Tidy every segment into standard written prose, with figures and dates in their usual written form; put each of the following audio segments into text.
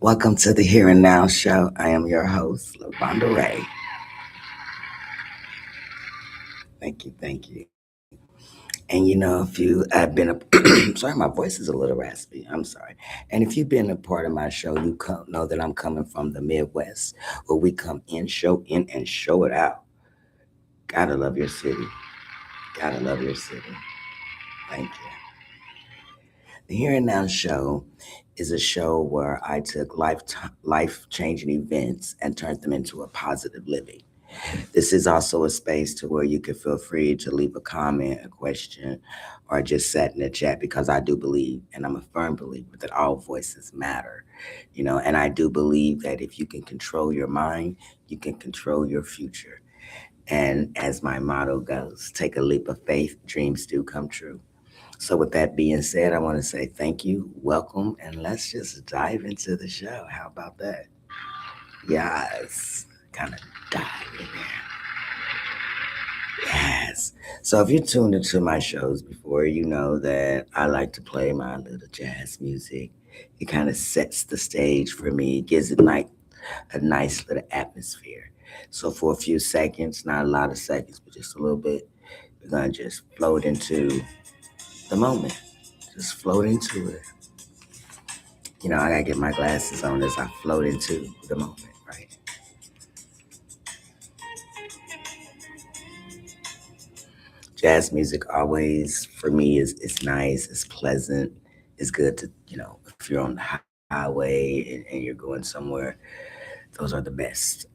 Welcome to the Here and Now show. I am your host, LaVonda Ray. Thank you. And if you have been sorry, my voice is a little raspy. I'm sorry. And if you've been a part of my show, know that I'm coming from the Midwest, where we come in, show in, and show it out. Gotta love your city. Gotta love your city. Thank you. The Here and Now show is a show where I took life changing events and turned them into a positive living. This is also a space to where you can feel free to leave a comment, a question, or just sat in the chat because I do believe, and I'm a firm believer, that all voices matter. And I do believe that if you can control your mind, you can control your future. And as my motto goes, take a leap of faith, dreams do come true. So, with that being said, I want to say thank you, welcome, and let's just dive into the show. How about that? Yes, kind of dive in there. Yes. So if you tuned into my shows before, you know that I like to play my little jazz music. It kind of sets the stage for me, it gives it like a nice little atmosphere. So for a few seconds, not a lot of seconds, but just a little bit, we're gonna just float into the moment. Just float into it. I gotta get my glasses on as I float into the moment, right? Jazz music always for me is nice, it's pleasant, it's good to if you're on the highway and you're going somewhere, those are the best.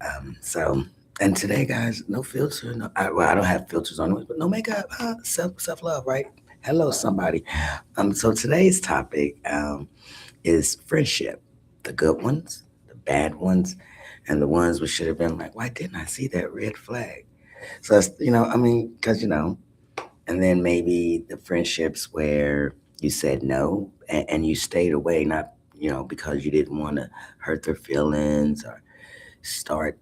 And today, guys, no filter, well, I don't have filters on, but no makeup, self love, right? Hello, somebody. So today's topic is friendship, the good ones, the bad ones, and the ones we should have been like, why didn't I see that red flag? So it's, I mean, because and then maybe the friendships where you said no and you stayed away, not because you didn't want to hurt their feelings or start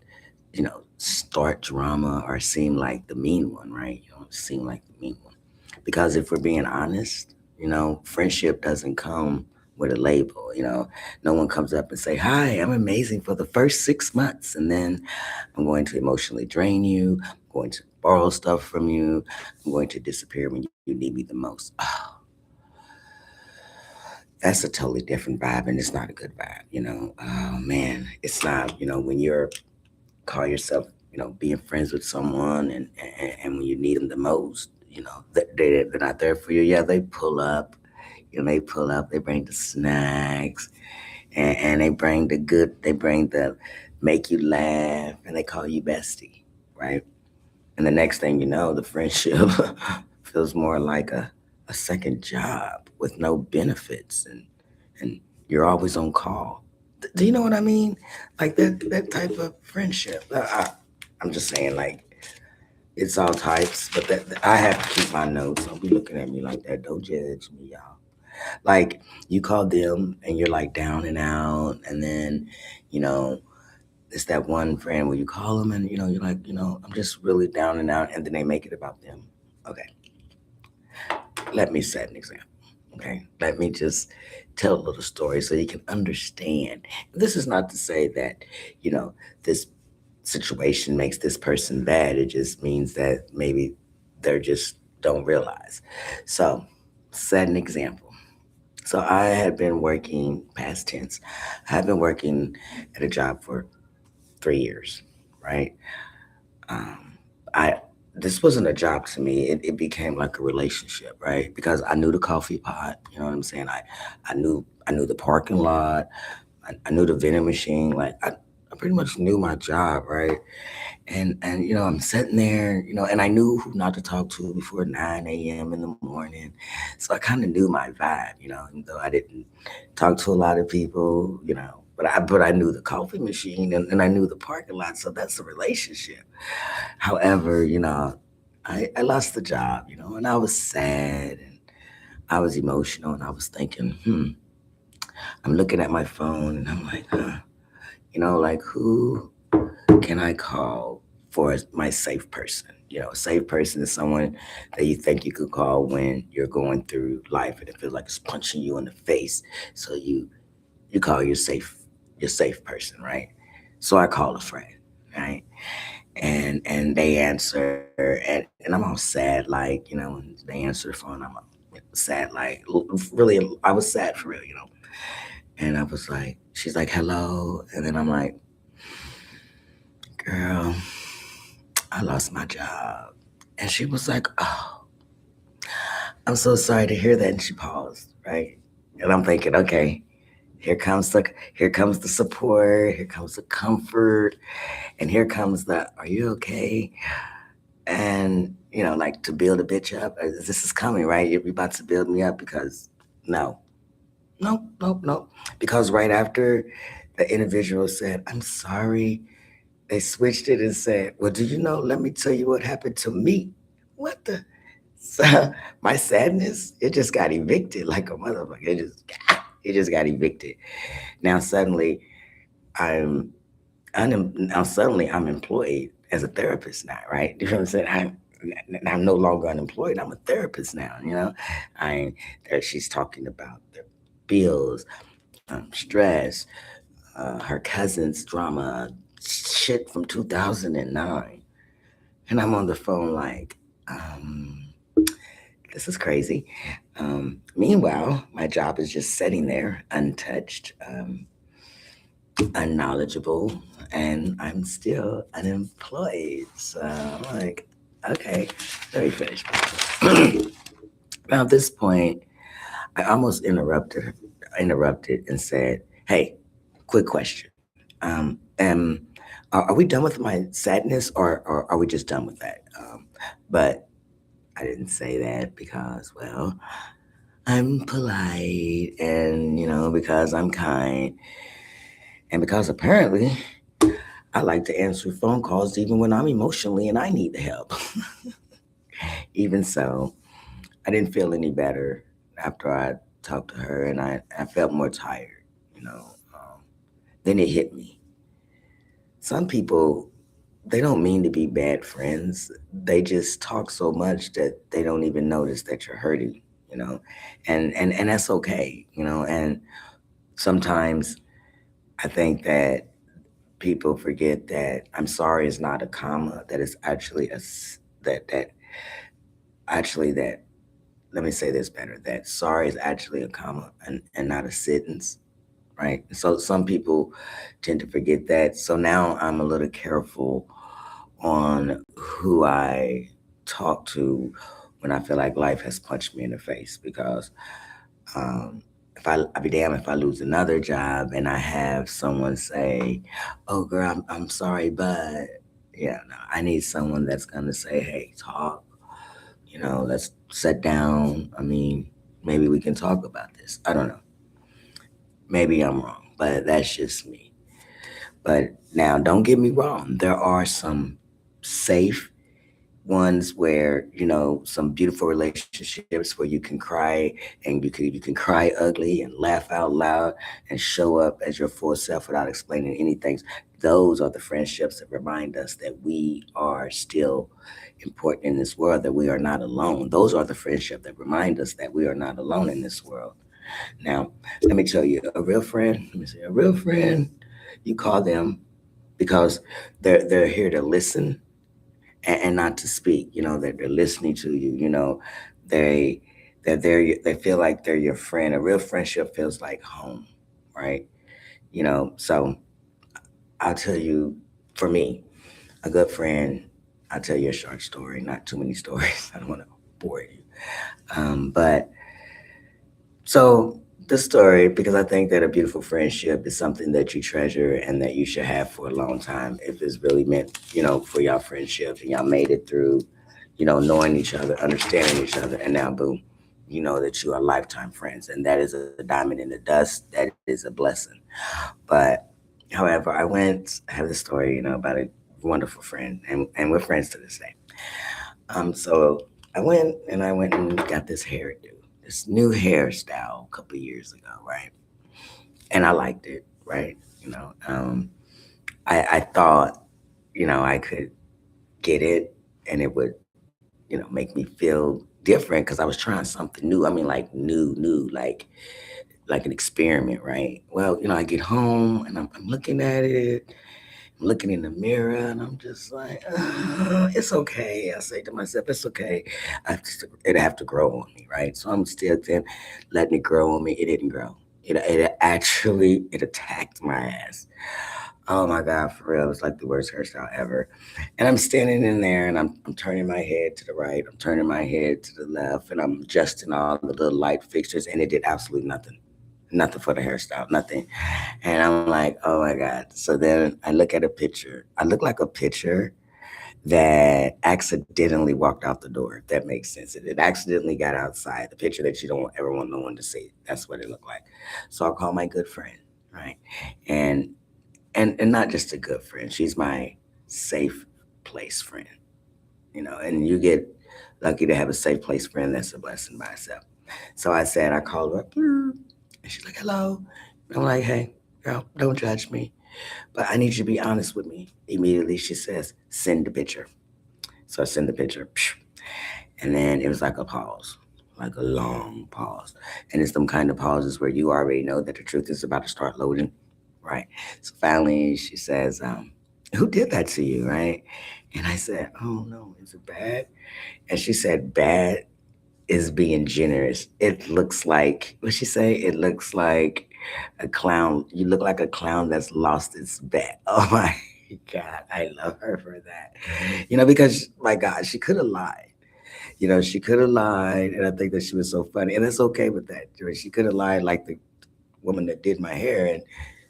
start drama or seem like the mean one, right? You don't seem like the mean one, because if we're being honest, friendship doesn't come with a label. No one comes up and say, hi, I'm amazing for the first 6 months, and then I'm going to emotionally drain you, I'm going to borrow stuff from you, I'm going to disappear when you need me the most. Oh, that's a totally different vibe, and it's not a good vibe. Oh man, it's not. When you're call yourself, being friends with someone, and when you need them the most, they're not there for you. Yeah, they pull up. They pull up. They bring the snacks, and they bring the good. They bring the make you laugh, and they call you bestie, right? And the next thing you know, the friendship feels more like a second job with no benefits, and you're always on call. Do you know what I mean? Like that type of friendship. I'm just saying, like, it's all types, but that I have to keep my notes. Don't be looking at me like that. Don't judge me, y'all. Like, you call them and you're like down and out, and then you know it's that one friend where you call them and you're like, I'm just really down and out, and then they make it about them. Okay, let me set an example. Okay, let me just tell a little story so you can understand. This is not to say that this situation makes this person bad. It just means that maybe they're just don't realize. So, set an example. So I had been working past tense. I had been working at a job for 3 years, right? Um, I This wasn't a job to me. It became like a relationship, right? Because I knew the coffee pot. You know what I'm saying? I knew the parking lot. I knew the vending machine. Like I pretty much knew my job, right? And I'm sitting there, and I knew who not to talk to before 9 a.m. in the morning. So I kind of knew my vibe, even though I didn't talk to a lot of people, but I knew the coffee machine, and I knew the parking lot. So that's a relationship. However, I lost the job, and I was sad and I was emotional, and I was thinking, I'm looking at my phone and I'm like, like, who can I call for my safe person? A safe person is someone that you think you could call when you're going through life and it feels like it's punching you in the face. So you call your safe. your safe person, right? So I call a friend, right? And they answer, and I'm all sad, like, when they answer the phone, I'm sad, like, really, I was sad for real. And I was like, she's like, hello. And then I'm like, girl, I lost my job. And she was like, oh, I'm so sorry to hear that. And she paused, right? And I'm thinking, okay, here comes the support, here comes the comfort, and here comes the, are you okay? And like, to build a bitch up. This is coming, right? You're about to build me up, because no, nope, nope, nope. Because right after the individual said, I'm sorry, they switched it and said, well, do you know, let me tell you what happened to me. What the? So my sadness, it just got evicted like a motherfucker. It just got evicted. Now suddenly I'm now suddenly I'm employed as a therapist now, right? You know what I'm saying? I'm no longer unemployed. I'm a therapist now. I there she's talking about the bills, stress, her cousin's drama, shit from 2009, and I'm on the phone like, this is crazy. Meanwhile, my job is just sitting there untouched, unknowledgeable, and I'm still unemployed. So I'm like, okay, let me finish. Now at this point, I almost interrupted and said, "Hey, quick question. Are we done with my sadness, or are we just done with that?" But I didn't say that because, well, I'm polite, and because I'm kind, and because apparently I like to answer phone calls even when I'm emotionally and I need the help. Even so, I didn't feel any better after I talked to her, and I felt more tired. Then it hit me. Some people, they don't mean to be bad friends. They just talk so much that they don't even notice that you're hurting. You know, and that's okay. And sometimes I think that people forget that I'm sorry is not a comma. That is actually that actually that let me say this better, that sorry is actually a comma, and not a sentence, right? So some people tend to forget that. So now I'm a little careful on who I talk to when I feel like life has punched me in the face, because if I'd be damned if I lose another job and I have someone say, "Oh, girl, I'm sorry, but," yeah, no, I need someone that's gonna say, "Hey, talk. Let's sit down. I mean, maybe we can talk about this." I don't know. Maybe I'm wrong, but that's just me. But now, don't get me wrong. There are some safe ones where, some beautiful relationships where you can cry, and you can cry ugly and laugh out loud and show up as your full self without explaining anything. Those are the friendships that remind us that we are still important in this world, that we are not alone. Those are the friendship that remind us that we are not alone in this world. Now, let me tell you, a real friend, let me say, a real friend, you call them because they're here to listen, and not to speak. That they're listening to you. They they feel like they're your friend. A real friendship feels like home, right? So I'll tell you, for me, a good friend. I'll tell you a short story, not too many stories. I don't want to bore you. But so the story, because I think that a beautiful friendship is something that you treasure and that you should have for a long time. If it's really meant, for y'all friendship, and y'all made it through, knowing each other, understanding each other, and now boom, you know that you are lifetime friends, and that is a diamond in the dust. That is a blessing. But however, I have this story, about a wonderful friend, and we're friends to this day. So I went and got this hairdo, this new hairstyle a couple of years ago, right? And I liked it, right? I thought, I could get it, and it would, make me feel different, because I was trying something new. I mean, like new, new, like like an experiment, right? Well, I get home and I'm looking at it, I'm looking in the mirror, and I'm just like, it's okay. I say to myself, it's okay. It have to grow on me, right? So I'm still then letting it grow on me. It didn't grow. It attacked my ass. Oh my God, for real. It was like the worst hairstyle ever. And I'm standing in there and I'm turning my head to the right, I'm turning my head to the left, and I'm adjusting all the little light fixtures, and it did absolutely nothing. Nothing for the hairstyle, nothing. And I'm like, oh my God. So then I look at a picture. I look like a picture that accidentally walked out the door, if that makes sense. It accidentally got outside, the picture that you don't ever want no one to see. That's what it looked like. So I call my good friend, right? And and not just a good friend. She's my safe place friend, and you get lucky to have a safe place friend. That's a blessing by itself. So I called her up, and she's like, hello. I'm like, hey, girl, don't judge me, but I need you to be honest with me. Immediately she says, send the picture. So I send the picture. And then it was like a pause, like a long pause. And it's them kind of pauses where you already know that the truth is about to start loading, right? So finally she says, who did that to you, right? And I said, oh no, is it bad? And she said, bad is being generous. It looks like, what she say? It looks like a clown. You look like a clown that's lost its bet. Oh my God, I love her for that. Because my God, she could have lied. She could have lied, and I think that she was so funny, and it's okay with that. She could have lied like the woman that did my hair and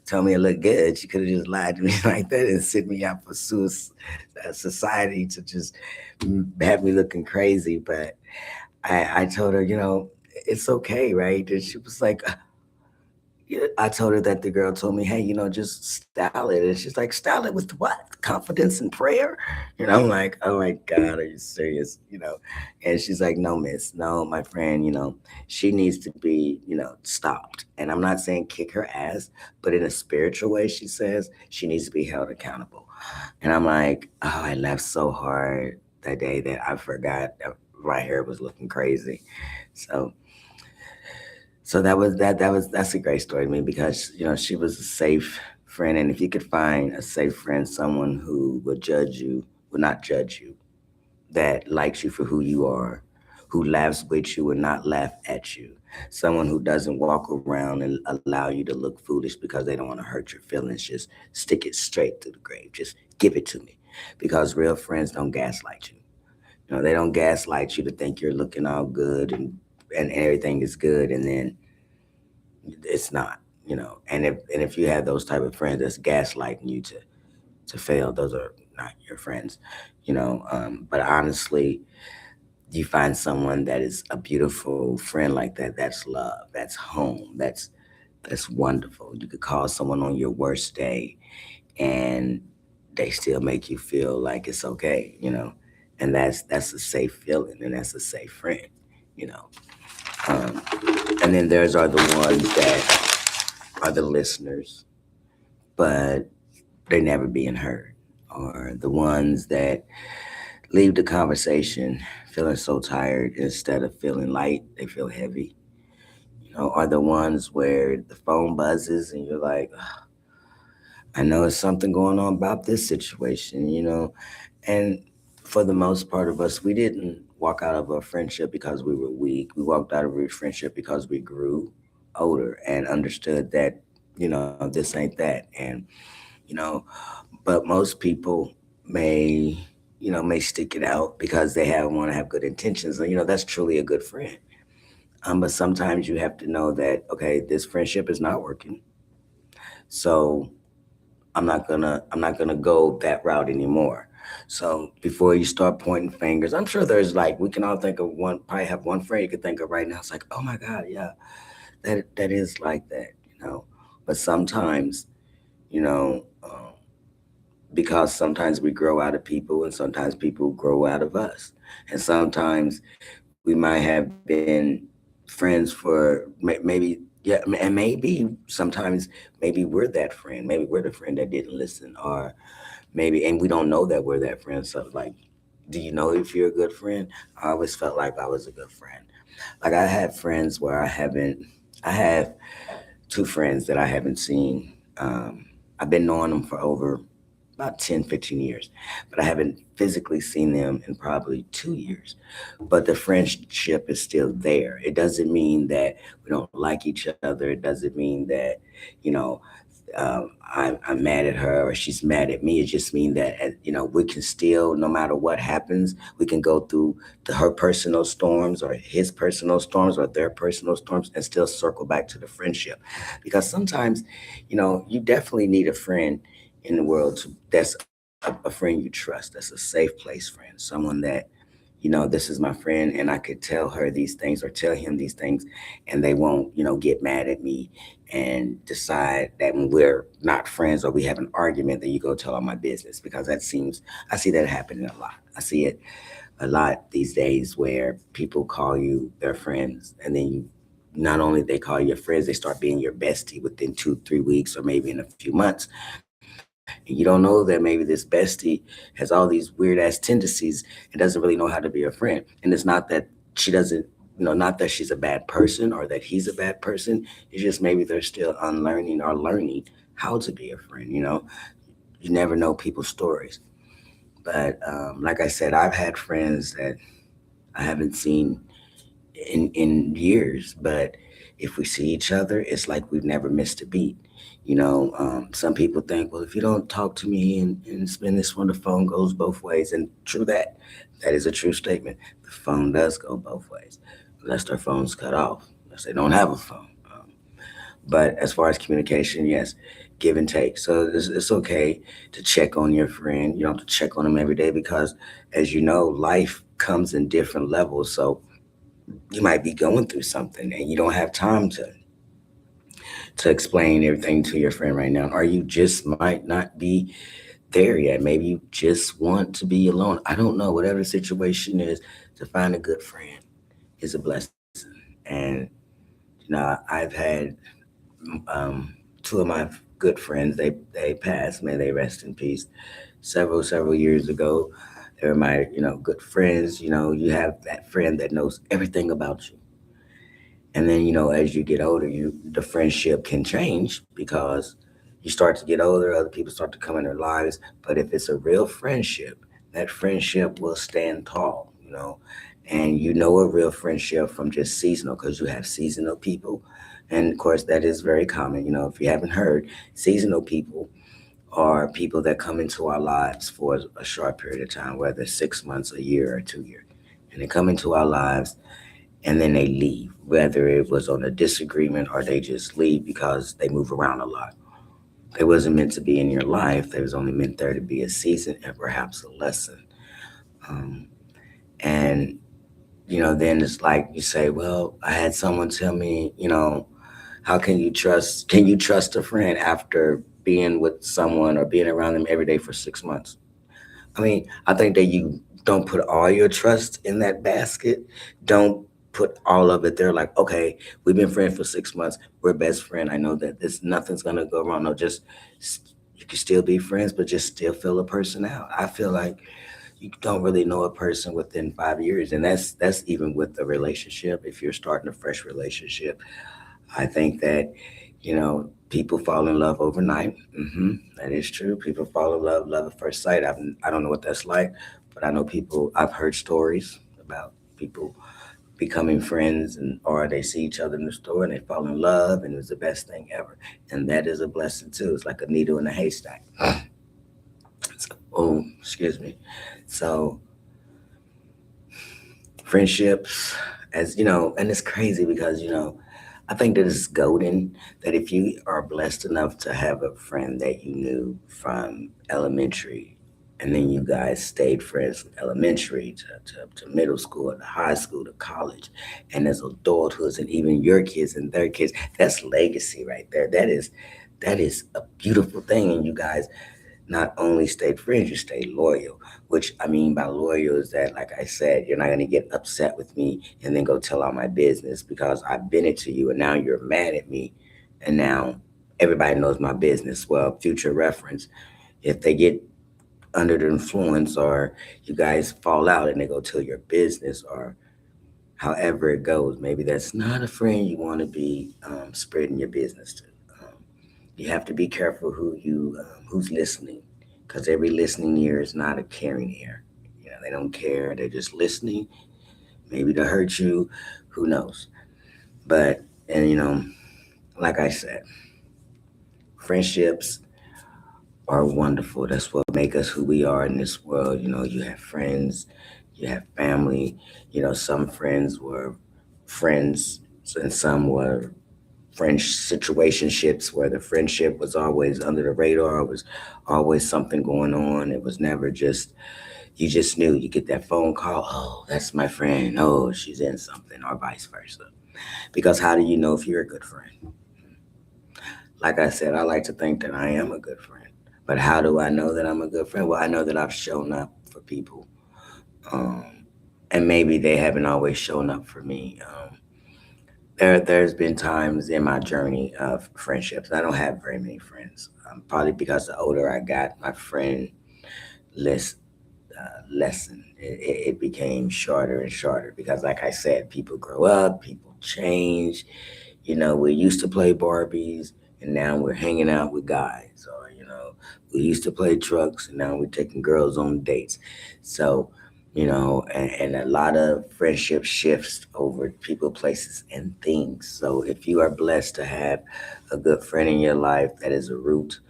told me it looked good. She could have just lied to me like that and sent me out for society to just have me looking crazy. But I told her, it's okay, right? And she was like, yeah, I told her that the girl told me, hey, just style it. And she's like, style it with what? Confidence and prayer? I'm like, oh my God, are you serious? And she's like, no, miss, no, my friend, she needs to be, stopped. And I'm not saying kick her ass, but in a spiritual way, she says she needs to be held accountable. And I'm like, oh, I laughed so hard that day that I forgot that my hair was looking crazy. So so that's a great story to me because she was a safe friend, and if you could find a safe friend, someone who would not judge you, that likes you for who you are, who laughs with you and not laugh at you, someone who doesn't walk around and allow you to look foolish because they don't want to hurt your feelings, just stick it straight through the grave, just give it to me, because real friends don't gaslight you. They don't gaslight you to think you're looking all good and everything is good, and then it's not. And if you have those type of friends that's gaslighting you to fail, those are not your friends. But honestly, you find someone that is a beautiful friend like that, that's love, that's home, that's wonderful. You could call someone on your worst day and they still make you feel like it's okay. And that's a safe feeling, and that's a safe friend you know um, and then there's are the ones that are the listeners, but they never being heard, or the ones that leave the conversation feeling so tired, instead of feeling light, they feel heavy. Are the ones where the phone buzzes and you're like, I know it's something going on about this situation. And for the most part of us, we didn't walk out of a friendship because we were weak. We walked out of a friendship because we grew older and understood that, this ain't that. And, you know, but most people may, may stick it out because they have want to have good intentions. And, that's truly a good friend. But sometimes you have to know that, okay, this friendship is not working. So I'm not gonna go that route anymore. So before you start pointing fingers, I'm sure there's like we can all think of one, probably have one friend you can think of right now. It's like, oh my God, yeah, that is like that. But sometimes, you know, because sometimes we grow out of people, and sometimes people grow out of us, and sometimes we might have been friends for maybe, yeah, and maybe sometimes maybe we're that friend, maybe we're the friend that didn't listen, or maybe, and we don't know that we're that friend. So like, do you know if you're a good friend? I always felt like I was a good friend. Like I had friends where I haven't I have two friends that I haven't seen. I've been knowing them for over about 10, 15 years, but I haven't physically seen them in probably 2 years. But the friendship is still there. It doesn't mean that we don't like each other. It doesn't mean that, you know, I'm mad at her or she's mad at me. It just means that, we can still, no matter what happens, we can go through her personal storms or his personal storms or their personal storms and still circle back to the friendship. Because sometimes, you definitely need a friend in the world that's a friend you trust, that's a safe place friend, someone that, this is my friend and I could tell her these things or tell him these things and they won't, get mad at me and decide that when we're not friends or we have an argument, then you go tell all my business because I see that happening a lot. I see it a lot these days where people call you their friends and then not only they call you your friends, they start being your bestie within 2, 3 weeks or maybe in a few months. And you don't know that maybe this bestie has all these weird ass tendencies and doesn't really know how to be a friend. And it's not that she doesn't, not that she's a bad person or that he's a bad person. It's just maybe they're still unlearning or learning how to be a friend. You never know people's stories. But like I said, I've had friends that I haven't seen in years, but if we see each other, it's like we've never missed a beat. Some people think, well, if you don't talk to me and spend this one, the phone goes both ways. And true that is a true statement. The phone does go both ways, unless their phone's cut off, unless they don't have a phone. But as far as communication, yes, give and take. So it's okay to check on your friend. You don't have to check on them every day because, as you know, life comes in different levels. So you might be going through something and you don't have time to explain everything to your friend right now, or you just might not be there yet. Maybe you just want to be alone. I don't know. Whatever the situation is, to find a good friend is a blessing. And I've had two of my good friends. They passed. May they rest in peace. Several years ago, they were my good friends. You have that friend that knows everything about you. And then, as you get older, the friendship can change because you start to get older, other people start to come in their lives. But if it's a real friendship, that friendship will stand tall. And you know a real friendship from just seasonal because you have seasonal people. And of course, that is very common. If you haven't heard, seasonal people are people that come into our lives for a short period of time, whether it's 6 months, a year, or 2 years. And they come into our lives and then they leave, whether it was on a disagreement or they just leave because they move around a lot. They wasn't meant to be in your life. They was only meant there to be a season and perhaps a lesson. Um, and then it's like you say, well, I had someone tell me, how can you trust a friend after being with someone or being around them every day for 6 months? I mean, I think that you don't put all your trust in that basket. Don't put all of it there. Like, okay, we've been friends for 6 months. We're best friend. I know that this nothing's gonna go wrong. No, just you can still be friends, but just still fill a person out. I feel like you don't really know a person within 5 years, and that's even with a relationship. If you're starting a fresh relationship, I think that people fall in love overnight. That is true. People fall in love at first sight. I don't know what that's like, but I know people. I've heard stories about people becoming friends, and or they see each other in the store and they fall in love, and it's the best thing ever. And that is a blessing too. It's like a needle in a haystack. So, oh, excuse me. So friendships, as and it's crazy because I think that it's golden that if you are blessed enough to have a friend that you knew from elementary, and then you guys stayed friends from elementary to middle school, to high school, to college, and as adulthoods, and even your kids and their kids, that's legacy right there. That is a beautiful thing, and you guys not only stayed friends, you stayed loyal. Which I mean by loyal is that, like I said, you're not going to get upset with me and then go tell all my business because I've been it to you and now you're mad at me. And now everybody knows my business. Well, future reference, if they get under the influence or you guys fall out and they go tell your business or however it goes. Maybe that's not a friend you want to be spreading your business to. Um, you have to be careful who's listening, because every listening ear is not a caring ear. You know, they don't care. They're just listening, maybe to hurt you. Who knows? But and like I said, friendships are wonderful. That's what make us who we are in this world. You have friends, you have family. Some friends were friends, and some were French situationships where the friendship was always under the radar. It was always something going on. It was never just you just knew. You get that phone call, oh, that's my friend. Oh, she's in something, or vice versa. Because how do you know if you're a good friend? Like I said, I like to think that I am a good friend. But how do I know that I'm a good friend? Well, I know that I've shown up for people. Um, and maybe they haven't always shown up for me. There's been times in my journey of friendships. I don't have very many friends. Probably because the older I got, my friend list lessened. It became shorter and shorter because, like I said, people grow up, people change. We used to play Barbies, and now we're hanging out with guys. Or, we used to play trucks, and now we're taking girls on dates. So, and a lot of friendship shifts over people, places, and things. So, if you are blessed to have a good friend in your life that is a root,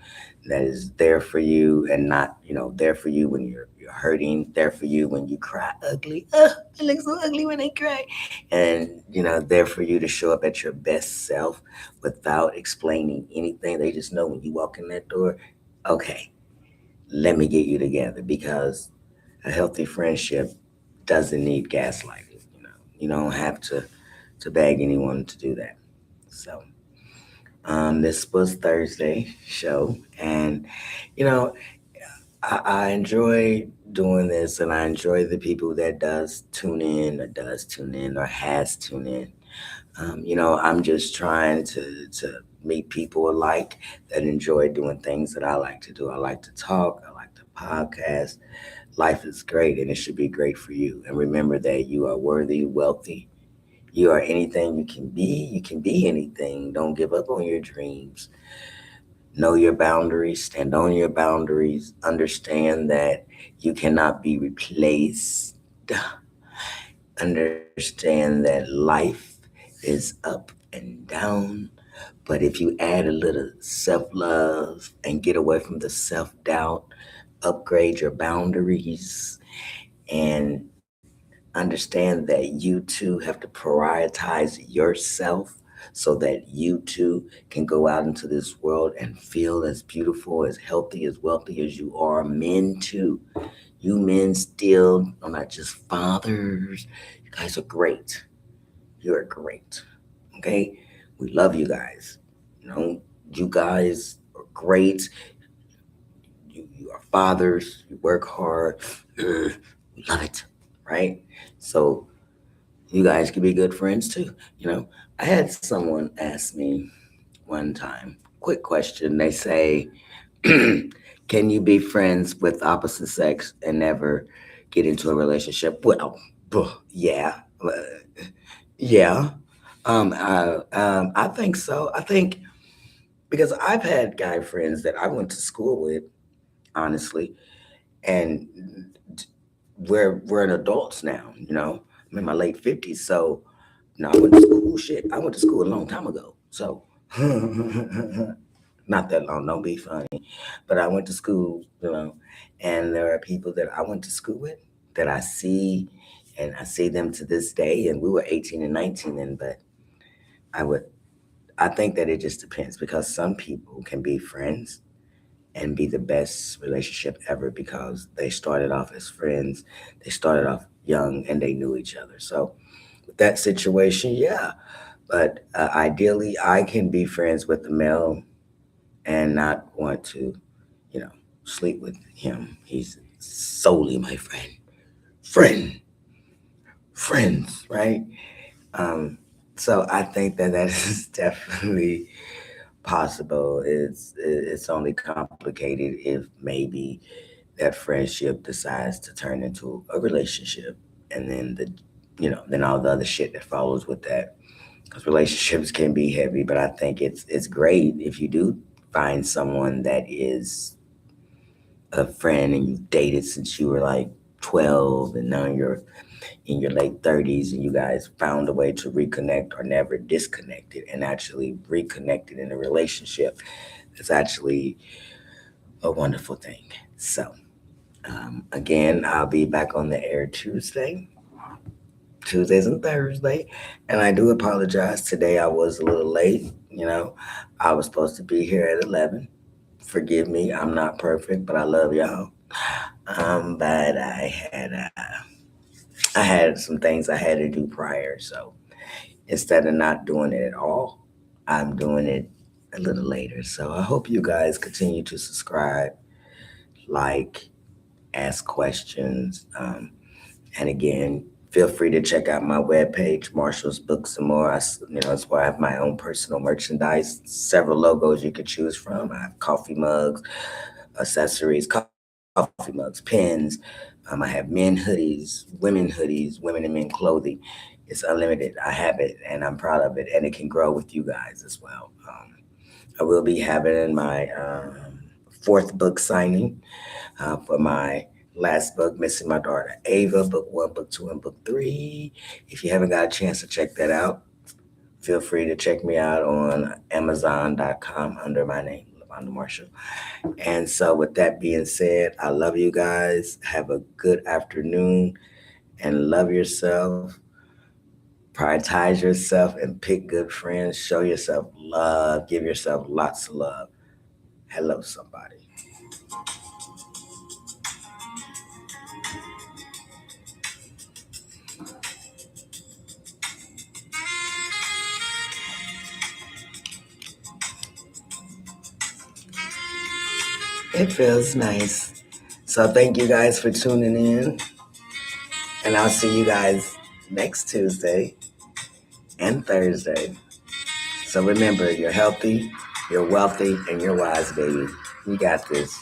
that is there for you, and not, there for you when you're hurting, there for you when you cry ugly. I look so ugly when I cry. And, there for you to show up at your best self without explaining anything. They just know when you walk in that door, okay, let me get you together, because a healthy friendship doesn't need gaslighting. You don't have to beg anyone to do that. So, this was Thursday show, and you know, I enjoy doing this, and I enjoy the people that does tune in, or has tuned in. I'm just trying to meet people alike that enjoy doing things that I like to do. I like to talk. I like to podcast. Life is great, and it should be great for you. And remember that you are worthy, wealthy. You are anything you can be. You can be anything. Don't give up on your dreams. Know your boundaries. Stand on your boundaries. Understand that you cannot be replaced. Understand that life is up and down. But if you add a little self love and get away from the self doubt, upgrade your boundaries, and understand that you too have to prioritize yourself so that you too can go out into this world and feel as beautiful, as healthy, as wealthy as you are. Men too. You men still are not just fathers. You guys are great. You're great. Okay? We love you guys. You know, you guys are great. You are fathers. You work hard. We love it. Right? So you guys can be good friends too. I had someone ask me one time, quick question. They say, can you be friends with opposite sex and never get into a relationship? Well, yeah. Yeah. I think so. I think because I've had guy friends that I went to school with, honestly, and we're an adults now. I'm in my late 50s, so I went to school. Shit, I went to school a long time ago. So not that long. Don't be funny, but I went to school. And there are people that I went to school with that I see, and I see them to this day. And we were 18 and 19 then, but I would. I think that it just depends, because some people can be friends and be the best relationship ever because they started off as friends. They started off young and they knew each other. So with that situation, yeah. But ideally, I can be friends with the male and not want to, you know, sleep with him. He's solely my friend. Friend. Friends, right? Um, so I think that that is definitely possible. It's only complicated if maybe that friendship decides to turn into a relationship, and then than all the other shit that follows with that. Because relationships can be heavy, but I think it's great if you do find someone that is a friend and you've dated since you were like 12 and now you're in your late 30s and you guys found a way to reconnect or never disconnected and actually reconnected in a relationship. It's actually a wonderful thing. So, again, I'll be back on the air Tuesdays and Thursday. And I do apologize. Today I was a little late. I was supposed to be here at 11. Forgive me. I'm not perfect, but I love y'all. But I had some things I had to do prior. So instead of not doing it at all, I'm doing it a little later. So I hope you guys continue to subscribe, like, ask questions. And again, feel free to check out my webpage, Marshall's Books and More. It's where I have my own personal merchandise, several logos you could choose from. I have coffee mugs, accessories, coffee mugs, pens. I have men hoodies, women and men clothing. It's unlimited. I have it, and I'm proud of it, and it can grow with you guys as well. I will be having my fourth book signing for my last book, Missing My Daughter Ava, book 1, book 2, and book 3. If you haven't got a chance to check that out, feel free to check me out on Amazon.com under my name, Lavonda Marshall. And so, with that being said, I love you guys. Have a good afternoon and love yourself. Prioritize yourself and pick good friends. Show yourself love. Give yourself lots of love. Hello, somebody. It feels nice. So thank you guys for tuning in. And I'll see you guys next Tuesday and Thursday. So remember, you're healthy, you're wealthy, and you're wise, baby. You got this.